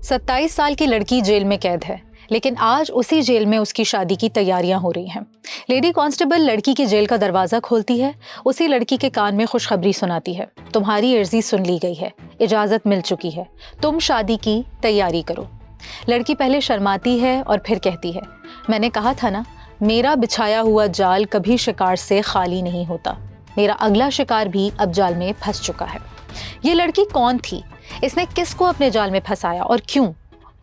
27 साल की लड़की जेल में कैद है, लेकिन आज उसी जेल में उसकी शादी की तैयारियां हो रही हैं। लेडी कांस्टेबल लड़की के जेल का दरवाजा खोलती है, उसी लड़की के कान में खुशखबरी सुनाती है, तुम्हारी अर्जी सुन ली गई है, इजाजत मिल चुकी है, तुम शादी की तैयारी करो। लड़की पहले शर्माती है और फिर कहती है, मैंने कहा था ना, मेरा बिछाया हुआ जाल कभी शिकार से खाली नहीं होता, मेरा अगला शिकार भी अब जाल में फंस चुका है। ये लड़की कौन थी? इसने किसको अपने जाल में फंसाया और क्यों?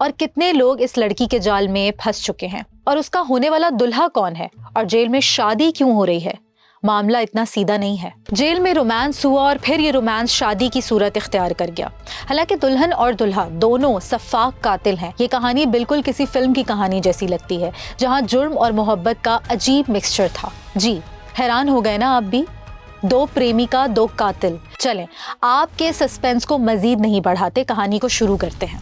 और कितने लोग इस लड़की के जाल में फंस चुके हैं? और उसका होने वाला दुल्हा कौन है? और जेल में शादी क्यों हो रही है? मामला इतना सीधा नहीं है। जेल में रोमांस हुआ और फिर ये रोमांस शादी की सूरत इख्तियार कर गया। हालांकि दुल्हन और दुल्हा दोनों सफाक कातिल हैं। ये कहानी बिल्कुल किसी फिल्म की कहानी जैसी लगती है, जहां जुर्म और मोहब्बत का अजीब मिक्सचर था। जी, हैरान हो गए ना आप भी? दो प्रेमिका, दो कातिल। चलें, आपके सस्पेंस को मजीद नहीं बढ़ाते, कहानी को शुरू करते हैं।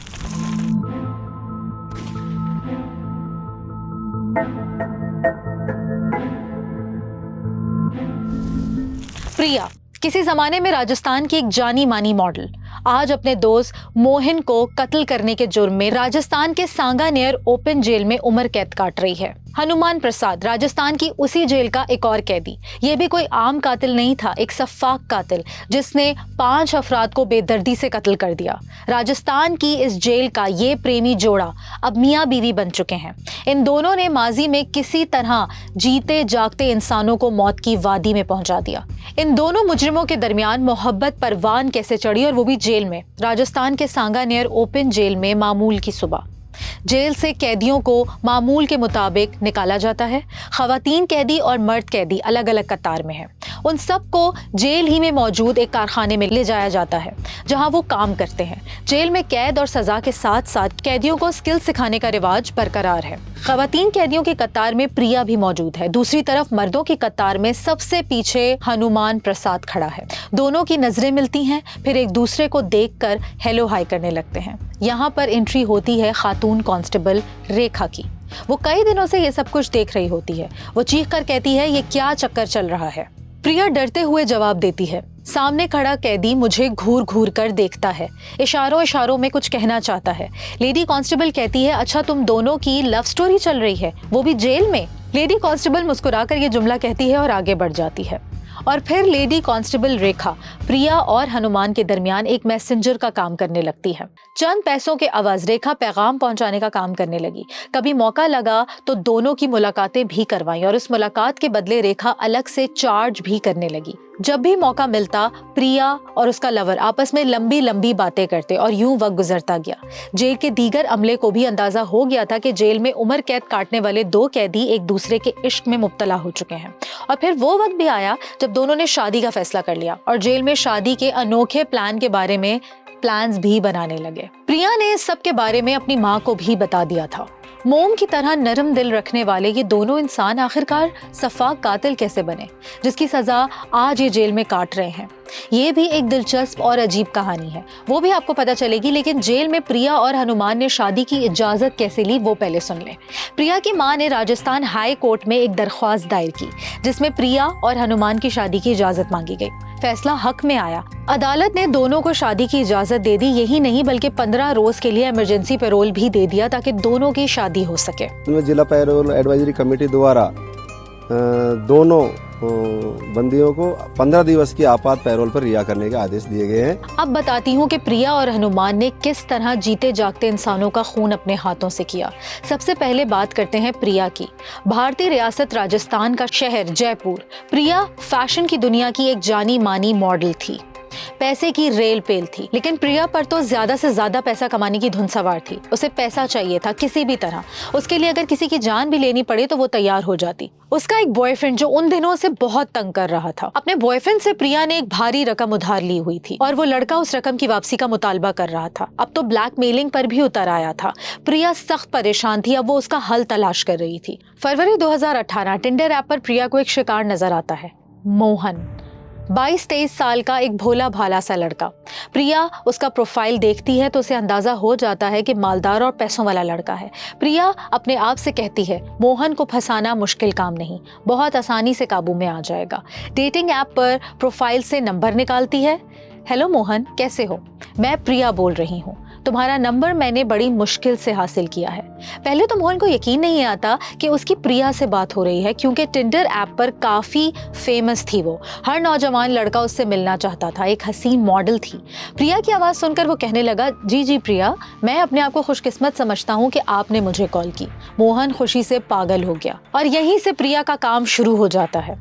प्रिया किसी जमाने में राजस्थान की एक जानी मानी मॉडल आज अपने दोस्त मोहन को कत्ल करने के जुर्म में राजस्थान के सांगानेर ओपन जेल में उम्र कैद काट रही है। हनुमान प्रसाद राजस्थान की उसी जेल का एक और कैदी। ये भी कोई आम कातिल नहीं था, एक सफाक कातिल जिसने 5 अफराद को बेदर्दी से कत्ल कर दिया। राजस्थान की इस जेल का ये प्रेमी जोड़ा अब मियाँ बीवी बन चुके हैं। इन दोनों ने माजी में किसी तरह जीते जागते इंसानों को मौत की वादी में पहुंचा दिया। इन दोनों मुजरिमों के दरमियान मोहब्बत परवान कैसे चढ़ी, और वो भी जेल में। राजस्थान के सांगानेर ओपन जेल में मामूल की सुबह जेल से कैदियों को मामूल के मुताबिक निकाला जाता है। खवातीन कैदी और मर्द कैदी अलग अलग कतार में हैं। उन सबको जेल ही में मौजूद एक कारखाने में ले जाया जाता है, जहां वो काम करते हैं। जेल में कैद और सजा के साथ साथ कैदियों को स्किल सिखाने का रिवाज बरकरार है। खवातीन कैदियों की कतार में प्रिया भी मौजूद है। दूसरी तरफ मर्दों की कतार में सबसे पीछे हनुमान प्रसाद खड़ा है। दोनों की नजरें मिलती हैं, फिर एक दूसरे को देखकर हेलो हाय करने लगते हैं। यहाँ पर एंट्री होती है खातून कांस्टेबल रेखा की। वो कई दिनों से ये सब कुछ देख रही होती है। वो चीख कर कहती है, ये क्या चक्कर चल रहा है? प्रिया डरते हुए जवाब देती है, सामने खड़ा कैदी मुझे घूर घूर कर देखता है, इशारों इशारों में कुछ कहना चाहता है। लेडी कांस्टेबल कहती है, अच्छा तुम दोनों की लव स्टोरी चल रही है, वो भी जेल में? लेडी कांस्टेबल मुस्कुराकर ये जुमला कहती है और आगे बढ़ जाती है। और फिर लेडी कांस्टेबल रेखा प्रिया और हनुमान के दरमियान एक मैसेंजर का काम करने लगती है। चंद पैसों के अवज रेखा पैगाम पहुंचाने का काम करने लगी। कभी मौका लगा तो दोनों की मुलाकातें भी करवाई और उस मुलाकात के बदले रेखा अलग से चार्ज भी करने लगी। जब भी मौका मिलता प्रिया और उसका लवर आपस में लंबी लंबी बातें करते और यूं वक्त गुजरता गया। जेल के दीगर अमले को भी अंदाजा हो गया था कि जेल में उम्र कैद काटने वाले दो कैदी एक दूसरे के इश्क में मुब्तला हो चुके हैं। और फिर वो वक्त भी आया जब दोनों ने शादी का फैसला कर लिया और जेल में शादी के अनोखे प्लान के बारे में प्लान्स भी बनाने लगे। प्रिया ने इस सब के बारे में अपनी माँ को भी बता दिया था। मोम की तरह नरम दिल रखने वाले ये दोनों इंसान आखिरकार सफाक कातिल कैसे बने, जिसकी सजा आज ये जेल में काट रहे हैं? ये भी एक दिलचस्प और अजीब कहानी है, वो भी आपको पता चलेगी। लेकिन जेल में प्रिया और हनुमान ने शादी की इजाजत कैसे ली, वो पहले सुन लें। प्रिया की मां ने राजस्थान हाई कोर्ट में एक दरख्वास्त दायर की, जिसमें प्रिया और हनुमान की शादी की इजाजत मांगी गई। फैसला हक में आया। अदालत ने दोनों को शादी की इजाजत दे दी। यही नहीं बल्कि 15 रोज के लिए इमरजेंसी पैरोल भी दे दिया ताकि दोनों की शादी हो सके। जिला पैरोल एडवाइजरी कमेटी द्वारा दोनों बंदियों को 15 दिवस की आपात पैरोल पर रिहा करने के आदेश दिए गए हैं। अब बताती हूँ कि प्रिया और हनुमान ने किस तरह जीते जागते इंसानों का खून अपने हाथों से किया। सबसे पहले बात करते हैं प्रिया की। भारतीय रियासत राजस्थान का शहर जयपुर। प्रिया फैशन की दुनिया की एक जानी मानी मॉडल थी, पैसे की रेल पेल थी। लेकिन प्रिया पर तो ज्यादा से ज्यादा पैसा कमाने की धुन सवार थी। उसे पैसा चाहिए था किसी भी तरह। उसके लिए अगर किसी की जान भी लेनी पड़े तो वो तैयार हो जाती। उसका एक बॉयफ्रेंड जो उन दिनों से बहुत तंग कर रहा था। अपने बॉयफ्रेंड से प्रिया ने एक भारी रकम उधार ली हुई थी और वो लड़का उस रकम की वापसी का मुतालबा कर रहा था। अब तो ब्लैकमेलिंग पर भी उतर आया था। प्रिया सख्त परेशान थी। अब वो उसका हल तलाश कर रही थी। फरवरी 2018 टिंडर ऐप पर प्रिया को एक शिकार नजर आता है, मोहन। 22-23 साल का एक भोला भाला सा लड़का। प्रिया उसका प्रोफाइल देखती है तो उसे अंदाजा हो जाता है कि मालदार और पैसों वाला लड़का है। प्रिया अपने आप से कहती है, मोहन को फंसाना मुश्किल काम नहीं, बहुत आसानी से काबू में आ जाएगा। डेटिंग ऐप पर प्रोफाइल से नंबर निकालती है। हेलो मोहन, कैसे हो? मैं प्रिया बोल रही हूँ। तुम्हारा नंबर मैंने बड़ी मुश्किल से हासिल किया है। पहले तो मोहन को यकीन नहीं आता कि उसकी प्रिया से बात हो रही है, क्योंकि टिंडर ऐप पर काफ़ी फेमस थी वो। हर नौजवान लड़का उससे मिलना चाहता था, एक हसीन मॉडल थी। प्रिया की आवाज़ सुनकर वो कहने लगा, जी जी प्रिया, मैं अपने आप को खुशकिस्मत समझता हूँ कि आपने मुझे कॉल की। मोहन खुशी से पागल हो गया और यहीं से प्रिया का काम शुरू हो जाता है,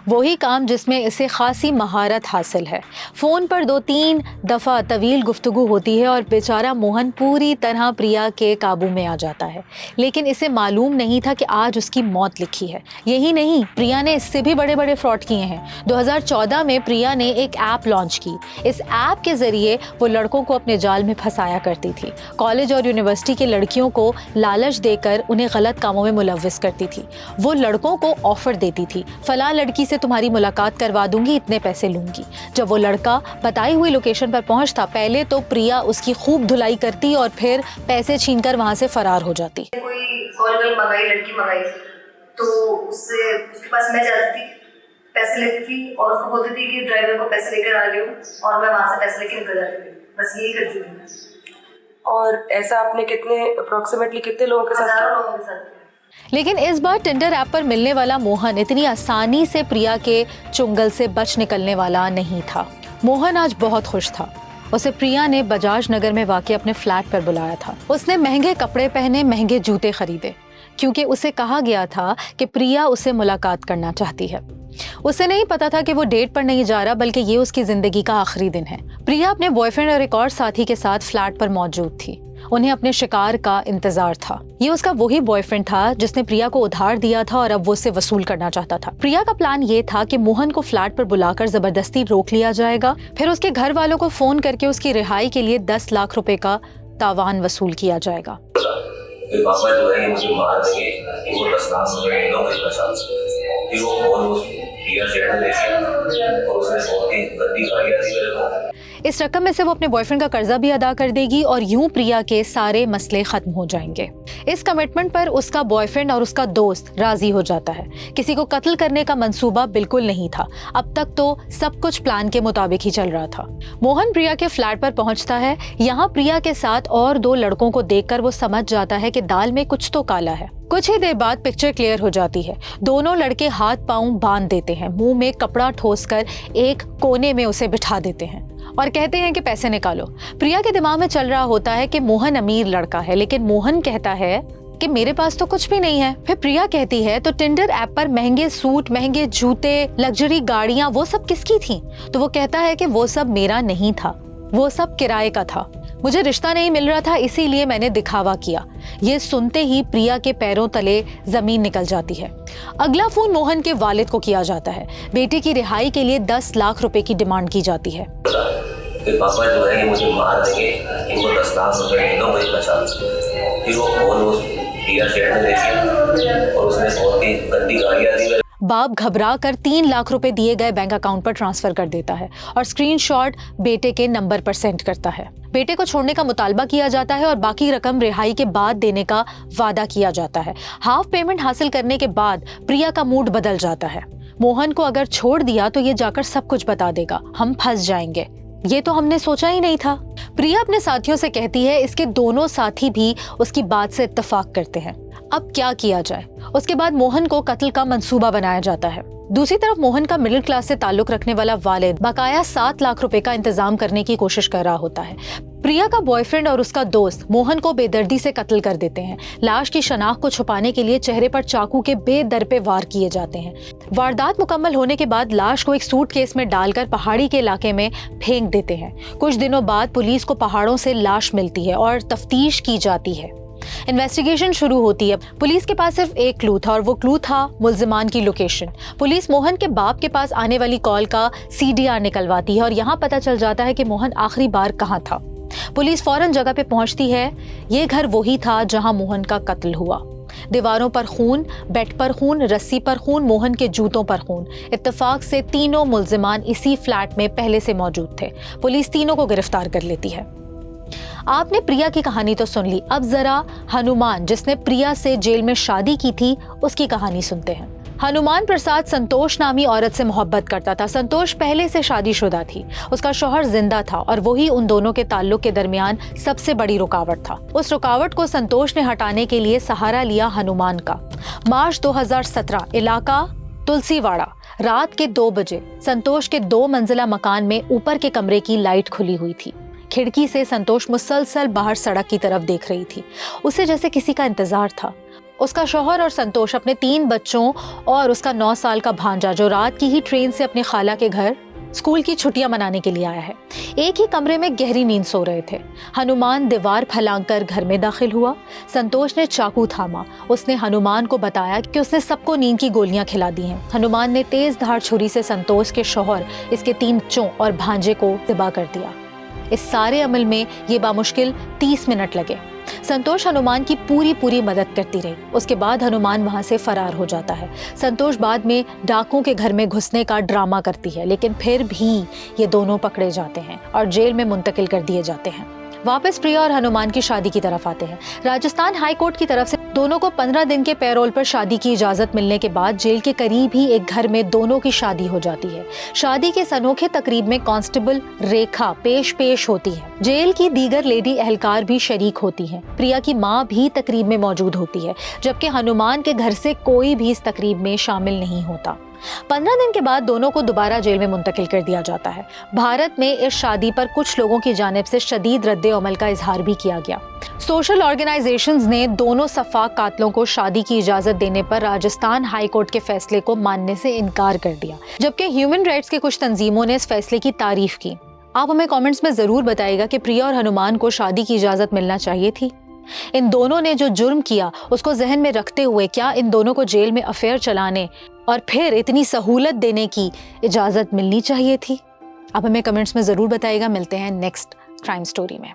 वही काम जिसमें इसे खासी महारत हासिल है। फ़ोन पर 2-3 दफ़ा तवील गुफ्तगू होती है और बेचारा मोहन पूरी तरह प्रिया के काबू में आ जाता है, लेकिन इसे मालूम नहीं था कि आज उसकी मौत लिखी है। यही नहीं, प्रिया ने इससे भी बड़े बड़े फ्रॉड किए हैं। 2014 में प्रिया ने एक ऐप लॉन्च की। इस ऐप के ज़रिए वो लड़कों को अपने जाल में फंसाया करती थी। कॉलेज और यूनिवर्सिटी की लड़कियों को लालच देकर उन्हें गलत कामों में मुलव्विस करती थी। वो लड़कों को ऑफ़र देती थी, फलां लड़की से तुम्हारी मुलाकात करवा दूंगी, इतने पैसे लूंगी। जब वो लड़का बताई हुई लोकेशन पर पहुंचता, पहले तो प्रिया उसकी खूब धुलाई करती और फिर पैसे छीनकर वहां से फरार हो जाती। कोई कॉल मंगाई, लड़की मंगाई, तो उससे उसके पास मैं जाती थी, पैसे लेती थी और उसको बोलती थी कि ड्राइवर को पैसे लेकर आ गई हूँ, और मैं वहां से पैसे लेकर निकल जाती थी। बस यही करती थी मैं। और ऐसा आपने अप्रोक्सीमेटली कितने लोगों के साथ? 1000 लोगों के साथ। लेकिन इस बार टिंडर ऐप पर मिलने वाला मोहन इतनी आसानी से प्रिया के चुंगल से बच निकलने वाला नहीं था। मोहन आज बहुत खुश था। उसे प्रिया ने बजाज नगर में वाक़ अपने फ्लैट पर बुलाया था। उसने महंगे कपड़े पहने, महंगे जूते खरीदे, क्योंकि उसे कहा गया था कि प्रिया उससे मुलाकात करना चाहती है। उसे नहीं पता था कि वो डेट पर नहीं जा रहा, बल्कि ये उसकी जिंदगी का आखिरी दिन है। प्रिया अपने बॉयफ्रेंड और एक और साथी के साथ फ्लैट पर मौजूद थी। उन्हें अपने शिकार का इंतजार था। ये उसका वही बॉयफ्रेंड था जिसने प्रिया को उधार दिया था और अब वो उसे वसूल करना चाहता था। प्रिया का प्लान ये था कि मोहन को फ्लैट पर बुलाकर जबरदस्ती रोक लिया जाएगा, फिर उसके घर वालों को फोन करके उसकी रिहाई के लिए 10 लाख रुपए का तावान वसूल किया जाएगा। पापा जो है मुझे मार देंगे, इनको 10 लाख रुपए देगा मुझे बचा। फिर वो बहुत प्रिया से और उसने बहुत ही गंदी गालियां दी मेरे को। इस रकम में से वो अपने बॉयफ्रेंड का कर्जा भी अदा कर देगी और यूं प्रिया के सारे मसले खत्म हो जाएंगे। इस कमिटमेंट पर उसका बॉयफ्रेंड और उसका दोस्त राजी हो जाता है। किसी को कत्ल करने का मंसूबा बिल्कुल नहीं था। अब तक तो सब कुछ प्लान के मुताबिक ही चल रहा था। मोहन प्रिया के फ्लैट पर पहुंचता है। यहाँ प्रिया के साथ और 2 लड़कों को देखकर वो समझ जाता है कि दाल में कुछ तो काला है। कुछ ही देर बाद पिक्चर क्लियर हो जाती है। दोनों लड़के हाथ पांव बांध देते हैं, मुंह में कपड़ा ठोसकर एक कोने में उसे बिठा देते हैं और कहते हैं कि पैसे निकालो। प्रिया के दिमाग में चल रहा होता है कि मोहन अमीर लड़का है, लेकिन मोहन कहता है कि मेरे पास तो कुछ भी नहीं है। फिर प्रिया कहती है, तो टिंडर ऐप पर महंगे सूट, महंगे जूते, लग्जरी गाड़ियां, वो सब किसकी थी? तो वो कहता है कि वो सब मेरा नहीं था, वो सब किराए का था। मुझे रिश्ता नहीं मिल रहा था, इसीलिए मैंने दिखावा किया। ये सुनते ही प्रिया के पैरों तले जमीन निकल जाती है। अगला फोन मोहन के वालिद को किया जाता है। बेटे की रिहाई के लिए 10 लाख रुपए की डिमांड की जाती है। पापा जो है मुझे मार देंगे, इनको 10 लाख रुपए देगा मुझे बचा। फिर वो बहुत प्रिया से और उसने बहुत ही गंदी गालियां दी। बाप घबरा कर 3 लाख रुपए दिए गए बैंक अकाउंट पर ट्रांसफर कर देता है और स्क्रीनशॉट बेटे के नंबर पर सेंड करता है। बेटे को छोड़ने का मुतालबा किया जाता है और बाकी रकम रिहाई के बाद देने का वादा किया जाता है। हाफ पेमेंट हासिल करने के बाद प्रिया का मूड बदल जाता है। मोहन को अगर छोड़ दिया तो ये जाकर सब कुछ बता देगा, हम फंस जाएंगे। ये तो हमने सोचा ही नहीं था। प्रिया अपने साथियों से कहती है। इसके दोनों साथी भी उसकी बात से इत्तेफाक करते हैं। अब क्या किया जाए? उसके बाद मोहन को कत्ल का मंसूबा बनाया जाता है। दूसरी तरफ मोहन का मिडिल क्लास से ताल्लुक रखने वाला वालिद बकाया 7 लाख रुपए का इंतजाम करने की कोशिश कर रहा होता है। प्रिया का बॉयफ्रेंड और उसका दोस्त मोहन को बेदर्दी से कत्ल कर देते हैं। लाश की शनाख्त को छुपाने के लिए चेहरे पर चाकू के बेदर पे वार किए जाते हैं। वारदात मुकम्मल होने के बाद लाश को एक सूटकेस में डालकर पहाड़ी के इलाके में फेंक देते हैं। कुछ दिनों बाद पुलिस को पहाड़ों से लाश मिलती है और तफ्तीश की जाती है। इन्वेस्टिगेशन शुरू होती है। पुलिस के पास सिर्फ एक क्लू था और वो क्लू था मुल्जिमान की लोकेशन। पुलिस मोहन के बाप के पास आने वाली कॉल का CDR निकलवाती है और यहाँ पता चल जाता है कि मोहन आखिरी बार कहाँ था। पुलिस फौरन जगह पे पहुंचती है। ये घर वही था जहां मोहन का कत्ल हुआ। दीवारों पर खून, बेड पर खून, रस्सी पर खून, मोहन के जूतों पर खून। इत्तेफाक से तीनों मुल्जिमान इसी फ्लैट में पहले से मौजूद थे। पुलिस तीनों को गिरफ्तार कर लेती है। आपने प्रिया की कहानी तो सुन ली, अब जरा हनुमान जिसने प्रिया से जेल में शादी की थी उसकी कहानी सुनते हैं। हनुमान प्रसाद संतोष नामी औरत से मोहब्बत करता था। संतोष पहले से शादीशुदा थी, उसका शौहर जिंदा था और वही उन दोनों के ताल्लुक के दरमियान सबसे बड़ी रुकावट था। उस रुकावट को संतोष ने हटाने के लिए सहारा लिया हनुमान का। मार्च 2017, इलाका तुलसीवाड़ा, रात के 2 बजे संतोष के 2 मंजिला मकान में ऊपर के कमरे की लाइट खुली हुई थी। खिड़की से संतोष मुसलसल बाहर सड़क की तरफ देख रही थी। उसे जैसे किसी का इंतजार था। उसका शौहर और संतोष अपने 3 बच्चों और उसका 9 साल का भांजा, जो रात की ही ट्रेन से अपनी खाला के घर स्कूल की छुट्टियां मनाने के लिए आया है, एक ही कमरे में गहरी नींद सो रहे थे। हनुमान दीवार फलांकर घर में दाखिल हुआ। संतोष ने चाकू थामा। उसने हनुमान को बताया कि उसने सबको नींद की गोलियां खिला दी हैं। हनुमान ने तेज धार छुरी से संतोष के शौहर, इसके 3 बच्चों और भांजे को ज़िबा कर दिया। इस सारे अमल में ये बामुश्किल 30 मिनट लगे। संतोष हनुमान की पूरी मदद करती रही। उसके बाद हनुमान वहां से फरार हो जाता है। संतोष बाद में डाकुओं के घर में घुसने का ड्रामा करती है, लेकिन फिर भी ये दोनों पकड़े जाते हैं और जेल में मुंतकिल कर दिए जाते हैं। वापस प्रिया और हनुमान की शादी की तरफ आते हैं। राजस्थान हाई कोर्ट की तरफ से दोनों को 15 दिन के पैरोल पर शादी की इजाजत मिलने के बाद जेल के करीब ही एक घर में दोनों की शादी हो जाती है। शादी के इस अनोखे तकरीब में कांस्टेबल रेखा पेश होती है। जेल की दीगर लेडी एहलकार भी शरीक होती हैं। प्रिया की माँ भी तकरीब में मौजूद होती है, जबकि हनुमान के घर से कोई भी इस तकरीब में शामिल नहीं होता। 15 दिन के बाद दोनों को दोबारा जेल में मुंतकिल कर दिया जाता है। भारत में इस शादी पर कुछ लोगों की जानिब से शदीद रद्द-ए-अमल का इजहार भी किया गया। सोशल ऑर्गेनाइजेशंस ने दोनों सफाक कातलों को शादी की इजाजत देने पर राजस्थान हाई कोर्ट के फैसले को मानने से इनकार कर दिया, जबकि ह्यूमन राइट्स की कुछ तंजीमों ने इस फैसले की तारीफ की। आप हमें कमेंट्स में जरूर बताइएगा कि प्रिया और हनुमान को शादी की इजाजत मिलना चाहिए थी। इन दोनों ने जो जुर्म किया उसको जहन में रखते हुए क्या इन दोनों को जेल में अफेयर चलाने और फिर इतनी सहूलत देने की इजाजत मिलनी चाहिए थी? आप हमें कमेंट्स में जरूर बताइएगा। मिलते हैं नेक्स्ट क्राइम स्टोरी में।